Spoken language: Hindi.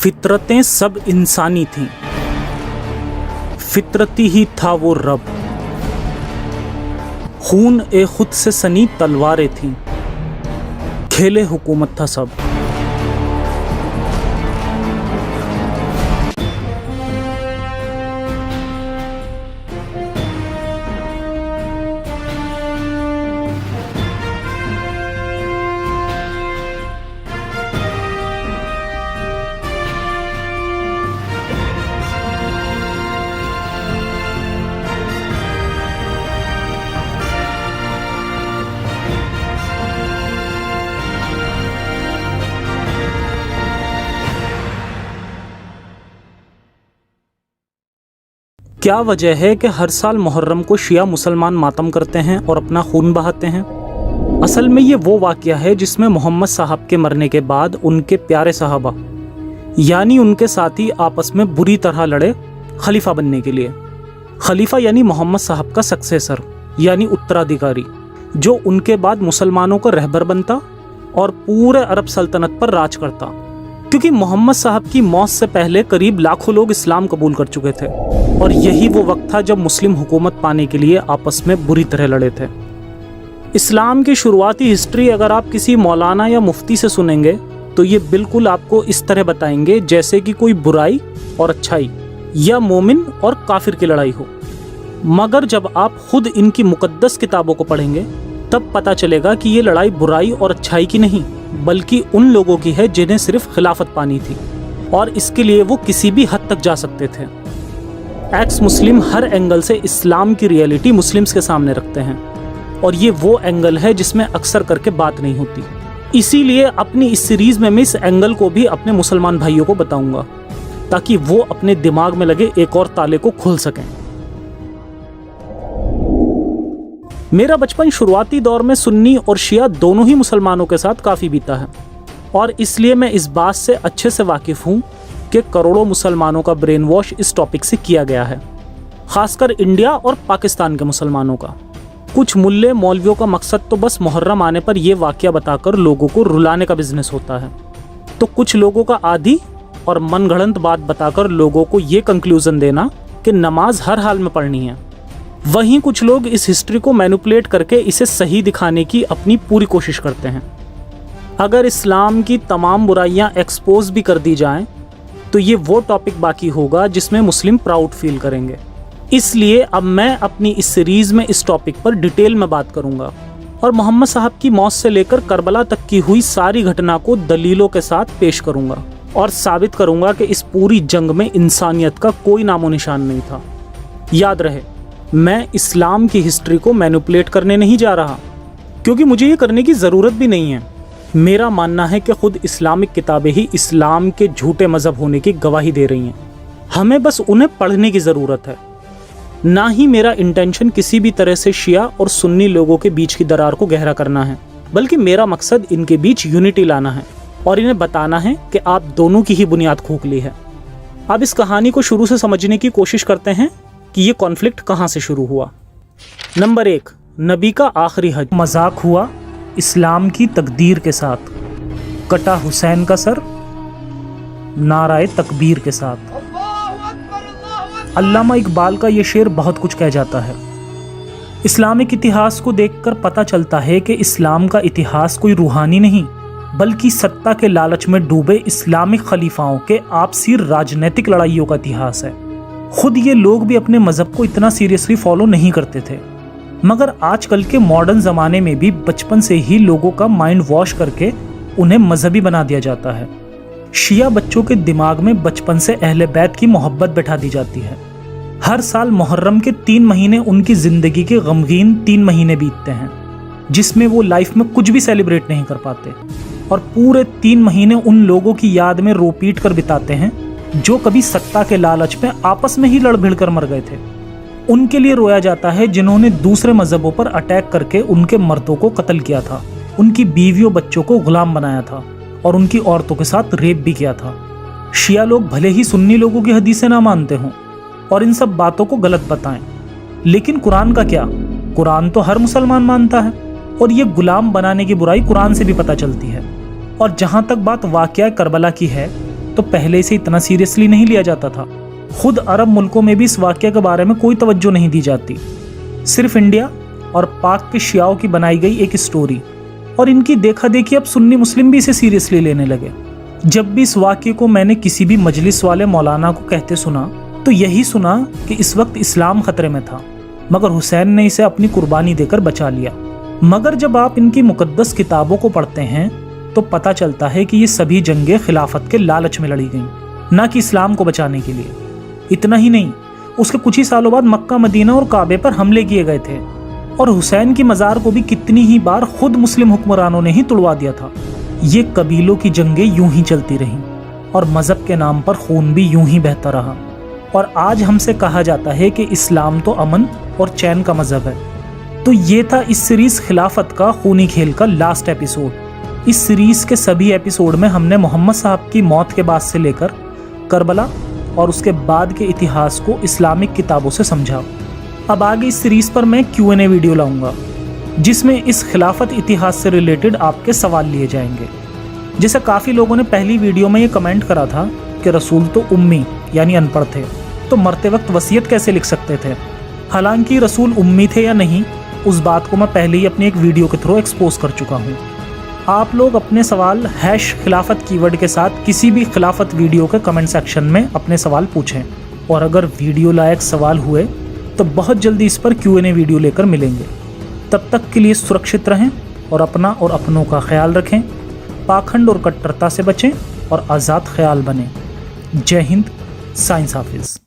फितरतें सब इंसानी थीं, फितरती ही था वो रब। खून ए खुद से सनी तलवारें थीं, खेले हुकूमत था सब। क्या वजह है कि हर साल मुहर्रम को शिया मुसलमान मातम करते हैं और अपना खून बहाते हैं? असल में ये वो वाक़या है जिसमें मोहम्मद साहब के मरने के बाद उनके प्यारे सहाबा यानी उनके साथी आपस में बुरी तरह लड़े खलीफा बनने के लिए। खलीफा यानी मोहम्मद साहब का सक्सेसर यानी उत्तराधिकारी, जो उनके बाद मुसलमानों का रहबर बनता और पूरे अरब सल्तनत पर राज करता। क्योंकि मोहम्मद साहब की मौत से पहले करीब लाखों लोग इस्लाम कबूल कर चुके थे और यही वो वक्त था जब मुस्लिम हुकूमत पाने के लिए आपस में बुरी तरह लड़े थे। इस्लाम की शुरुआती हिस्ट्री अगर आप किसी मौलाना या मुफ्ती से सुनेंगे तो ये बिल्कुल आपको इस तरह बताएंगे जैसे कि कोई बुराई और अच्छाई या मोमिन और काफिर की लड़ाई हो। मगर जब आप खुद इनकी मुकद्दस किताबों को पढ़ेंगे तब पता चलेगा कि ये लड़ाई बुराई और अच्छाई की नहीं बल्कि उन लोगों की है जिन्हें सिर्फ खिलाफत पानी थी और इसके लिए वो किसी भी हद तक जा सकते थे। एक्स मुस्लिम हर एंगल से इस्लाम की रियलिटी मुस्लिम्स के सामने रखते हैं और ये वो एंगल है जिसमें अक्सर करके बात नहीं होती। इसीलिए अपनी इस सीरीज में मैं इस एंगल को भी अपने मुसलमान भाइयों को बताऊंगा ताकि वो अपने दिमाग में लगे एक और ताले को खोल सकें। मेरा बचपन शुरुआती दौर में सुन्नी और शिया दोनों ही मुसलमानों के साथ काफ़ी बीता है और इसलिए मैं इस बात से अच्छे से वाकिफ़ हूँ कि करोड़ों मुसलमानों का ब्रेन वॉश इस टॉपिक से किया गया है, ख़ासकर इंडिया और पाकिस्तान के मुसलमानों का। कुछ मुल्ले मौलवियों का मकसद तो बस मुहर्रम आने पर यह वाक़या बताकर लोगों को रुलाने का बिजनेस होता है, तो कुछ लोगों का आधी और मनगढ़ंत बात बताकर लोगों को ये कंक्लूज़न देना कि नमाज हर हाल में पढ़नी है। वहीं कुछ लोग इस हिस्ट्री को मैनिपुलेट करके इसे सही दिखाने की अपनी पूरी कोशिश करते हैं। अगर इस्लाम की तमाम बुराइयां एक्सपोज भी कर दी जाएं, तो ये वो टॉपिक बाकी होगा जिसमें मुस्लिम प्राउड फील करेंगे। इसलिए अब मैं अपनी इस सीरीज़ में इस टॉपिक पर डिटेल में बात करूंगा और मोहम्मद साहब की मौत से लेकर करबला तक की हुई सारी घटना को दलीलों के साथ पेश करूंगा और साबित करूंगा कि इस पूरी जंग में इंसानियत का कोई नामो निशान नहीं था। याद रहे, मैं इस्लाम की हिस्ट्री को मैनिपुलेट करने नहीं जा रहा क्योंकि मुझे ये करने की ज़रूरत भी नहीं है। मेरा मानना है कि खुद इस्लामिक किताबें ही इस्लाम के झूठे मज़हब होने की गवाही दे रही हैं। हमें बस उन्हें पढ़ने की ज़रूरत है। ना ही मेरा इंटेंशन किसी भी तरह से शिया और सुन्नी लोगों के बीच की दरार को गहरा करना है, बल्कि मेरा मकसद इनके बीच यूनिटी लाना है और इन्हें बताना है कि आप दोनों की ही बुनियाद खोखली है। अब इस कहानी को शुरू से समझने की कोशिश करते हैं कि ये कॉन्फ्लिक्ट कहाँ से शुरू हुआ। नंबर 1, नबी का आखिरी हज मजाक हुआ इस्लाम की तकदीर के साथ, कटा हुसैन का सर नाराए तकबीर के साथ। अल्लामा इकबाल का ये शेर बहुत कुछ कह जाता है। इस्लामिक इतिहास को देखकर पता चलता है कि इस्लाम का इतिहास कोई रूहानी नहीं बल्कि सत्ता के लालच में डूबे इस्लामिक खलीफाओं के आपसी राजनीतिक लड़ाइयों का इतिहास है। खुद ये लोग भी अपने मज़हब को इतना सीरियसली फॉलो नहीं करते थे, मगर आजकल के मॉडर्न ज़माने में भी बचपन से ही लोगों का माइंड वॉश करके उन्हें मजहबी बना दिया जाता है। शिया बच्चों के दिमाग में बचपन से अहले बैत की मोहब्बत बैठा दी जाती है। हर साल मुहर्रम के 3 महीने उनकी ज़िंदगी के गमगीन 3 महीने बीतते हैं जिसमें वो लाइफ में कुछ भी सेलिब्रेट नहीं कर पाते और पूरे 3 महीने उन लोगों की याद में रो पीट कर बिताते हैं जो कभी सत्ता के लालच में आपस में ही लड़ भिड़ कर मर गए थे। उनके लिए रोया जाता है जिन्होंने दूसरे मजहबों पर अटैक करके उनके मर्दों को कत्ल किया था, उनकी बीवियों बच्चों को गुलाम बनाया था और उनकी औरतों के साथ रेप भी किया था। शिया लोग भले ही सुन्नी लोगों की हदीसें ना मानते हों और इन सब बातों को गलत बताएं, लेकिन कुरान का क्या? कुरान तो हर मुसलमान मानता है और ये गुलाम बनाने की बुराई कुरान से भी पता चलती है। और जहाँ तक बात वाक़या करबला की है तो पहले से इतना सीरियसली नहीं लिया जाता था। खुद अरब मुल्कों में भी इस वाक़या के बारे में कोई तवज्जो नहीं दी जाती, सिर्फ इंडिया और पाक के शियाओं की बनाई गई एक स्टोरी, और इनकी देखा देखी अब सुन्नी मुस्लिम भी इसे सीरियसली लेने लगे। जब भी इस वाक़ये को मैंने किसी भी मजलिस वाले मौलाना को कहते सुना तो यही सुना कि इस वक्त इस्लाम खतरे में था, मगर हुसैन ने इसे अपनी कुर्बानी देकर बचा लिया। मगर जब आप इनकी मुकद्दस किताबों को पढ़ते हैं तो पता चलता है कि ये सभी जंगें खिलाफत के लालच में लड़ी गईं, ना कि इस्लाम को बचाने के लिए। इतना ही नहीं, उसके कुछ ही सालों बाद मक्का, मदीना और काबे पर हमले किए गए थे, और हुसैन की मज़ार को भी कितनी ही बार खुद मुस्लिम हुक्मरानों ने ही तुड़वा दिया था। ये कबीलों की जंगें यूं ही चलती रहीं और मज़हब के नाम पर खून भी यूं ही बहता रहा। और आज हमसे कहा जाता है कि इस्लाम तो अमन और चैन का मज़हब है। तो ये था इस सीरीज़ खिलाफत का खूनी खेल का लास्ट एपिसोड। इस सीरीज़ के सभी एपिसोड में हमने मोहम्मद साहब की मौत के बाद से लेकर करबला और उसके बाद के इतिहास को इस्लामिक किताबों से समझा। अब आगे इस सीरीज़ पर मैं Q&A वीडियो लाऊंगा, जिसमें इस खिलाफत इतिहास से रिलेटेड आपके सवाल लिए जाएंगे। जैसे काफ़ी लोगों ने पहली वीडियो में ये कमेंट करा था कि रसूल तो उम्मी यानी अनपढ़ थे, तो मरते वक्त वसीयत कैसे लिख सकते थे। हालांकि रसूल उम्मी थे या नहीं, उस बात को मैं पहले ही अपनी एक वीडियो के थ्रू एक्सपोज कर चुका हूँ। आप लोग अपने सवाल #खिलाफत कीवर्ड के साथ किसी भी खिलाफत वीडियो के कमेंट सेक्शन में अपने सवाल पूछें, और अगर वीडियो लायक सवाल हुए तो बहुत जल्दी इस पर Q&A वीडियो लेकर मिलेंगे। तब तक के लिए सुरक्षित रहें और अपना और अपनों का ख्याल रखें, पाखंड और कट्टरता से बचें और आज़ाद ख्याल बनें। जय हिंद, साइंस हाफिज़।